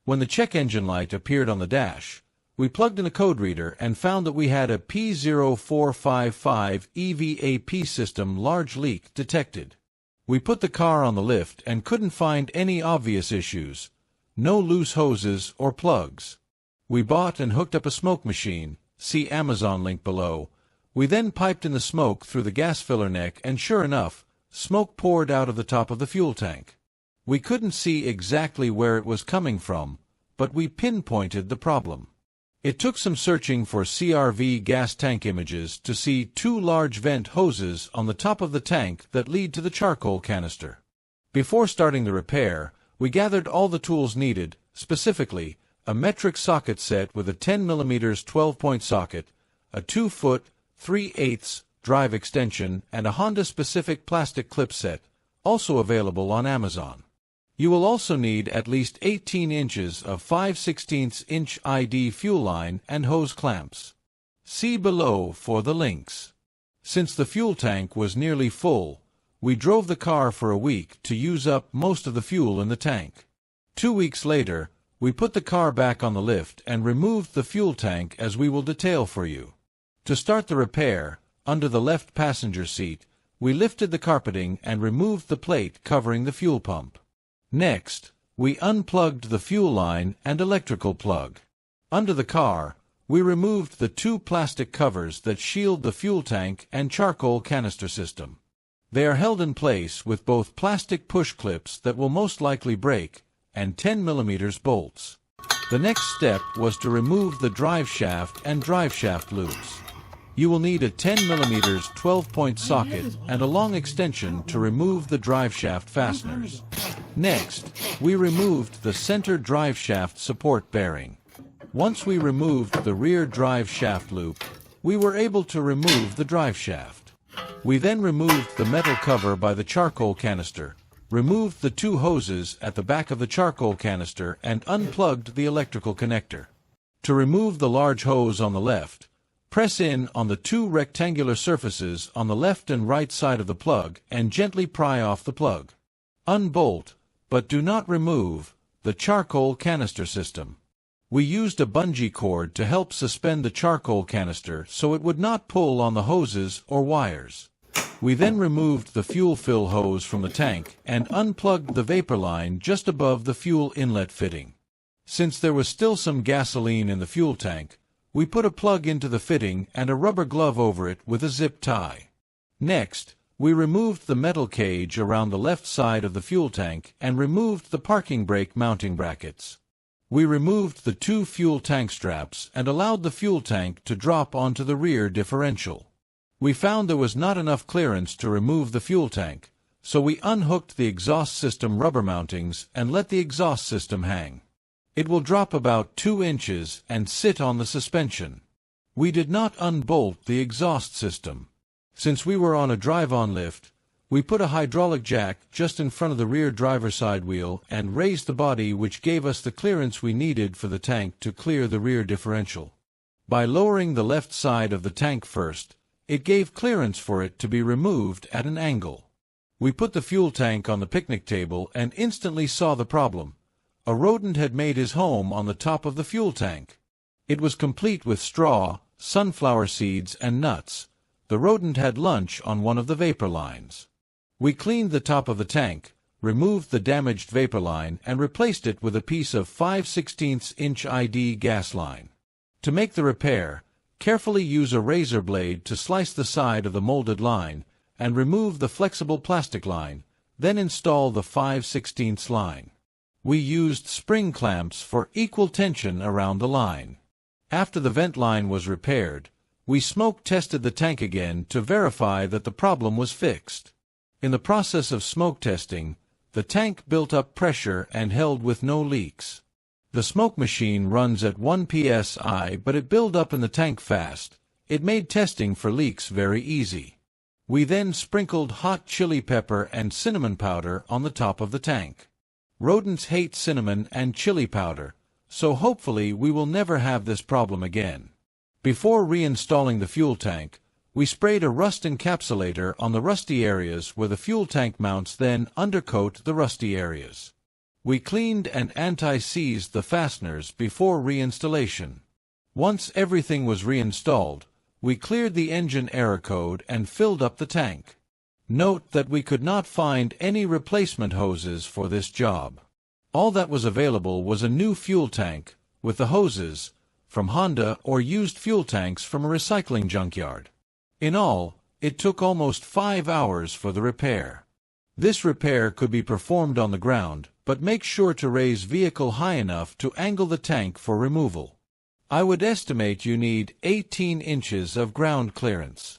When the check engine light appeared on the dash, we plugged in a code reader and found that we had a P0455 EVAP system large leak detected. We put the car on the lift and couldn't find any obvious issues, no loose hoses or plugs. We bought and hooked up a smoke machine, see Amazon link below. We then piped in the smoke through the gas filler neck and sure enough, smoke poured out of the top of the fuel tank. We couldn't see exactly where it was coming from, but we pinpointed the problem. It took some searching for CRV gas tank images to see two large vent hoses on the top of the tank that lead to the charcoal canister. Before starting the repair, we gathered all the tools needed, specifically a metric socket set with a 10 mm 12-point socket, a 2-foot 3/8 drive extension, and a Honda-specific plastic clip set, also available on Amazon. You will also need at least 18 inches of 5/16" ID fuel line and hose clamps. See below for the links. Since the fuel tank was nearly full, we drove the car for a week to use up most of the fuel in the tank. 2 weeks later, we put the car back on the lift and removed the fuel tank as we will detail for you. To start the repair, under the left passenger seat, we lifted the carpeting and removed the plate covering the fuel pump. Next, we unplugged the fuel line and electrical plug. Under the car, we removed the two plastic covers that shield the fuel tank and charcoal canister system. They are held in place with both plastic push clips that will most likely break and 10 mm bolts. The next step was to remove the drive shaft and drive shaft loops. You will need a 10 mm 12-point socket and a long extension to remove the drive shaft fasteners. Next, we removed the center drive shaft support bearing. Once we removed the rear drive shaft loop, we were able to remove the drive shaft. We then removed the metal cover by the charcoal canister, removed the two hoses at the back of the charcoal canister, and unplugged the electrical connector. To remove the large hose on the left, press in on the two rectangular surfaces on the left and right side of the plug and gently pry off the plug. Unbolt, but do not remove, the charcoal canister system. We used a bungee cord to help suspend the charcoal canister so it would not pull on the hoses or wires. We then removed the fuel fill hose from the tank and unplugged the vapor line just above the fuel inlet fitting. Since there was still some gasoline in the fuel tank, we put a plug into the fitting and a rubber glove over it with a zip tie. Next, we removed the metal cage around the left side of the fuel tank and removed the parking brake mounting brackets. We removed the two fuel tank straps and allowed the fuel tank to drop onto the rear differential. We found there was not enough clearance to remove the fuel tank, so we unhooked the exhaust system rubber mountings and let the exhaust system hang. It will drop about 2 inches and sit on the suspension. We did not unbolt the exhaust system. Since we were on a drive-on lift, we put a hydraulic jack just in front of the rear driver's side wheel and raised the body, which gave us the clearance we needed for the tank to clear the rear differential. By lowering the left side of the tank first, it gave clearance for it to be removed at an angle. We put the fuel tank on the picnic table and instantly saw the problem. A rodent had made his home on the top of the fuel tank. It was complete with straw, sunflower seeds, and nuts. The rodent had lunch on one of the vapor lines. We cleaned the top of the tank, removed the damaged vapor line, and replaced it with a piece of 5/16" ID gas line. To make the repair, carefully use a razor blade to slice the side of the molded line and remove the flexible plastic line, then install the 5/16" line. We used spring clamps for equal tension around the line. After the vent line was repaired, we smoke tested the tank again to verify that the problem was fixed. In the process of smoke testing, the tank built up pressure and held with no leaks. The smoke machine runs at 1 psi, but it built up in the tank fast. It made testing for leaks very easy. We then sprinkled hot chili pepper and cinnamon powder on the top of the tank. Rodents hate cinnamon and chili powder, so hopefully we will never have this problem again. Before reinstalling the fuel tank, we sprayed a rust encapsulator on the rusty areas where the fuel tank mounts, then undercoat the rusty areas. We cleaned and anti-seized the fasteners before reinstallation. Once everything was reinstalled, we cleared the engine error code and filled up the tank. Note that we could not find any replacement hoses for this job. All that was available was a new fuel tank, with the hoses from Honda or used fuel tanks from a recycling junkyard. In all, it took almost 5 hours for the repair. This repair could be performed on the ground, but make sure to raise vehicle high enough to angle the tank for removal. I would estimate you need 18 inches of ground clearance.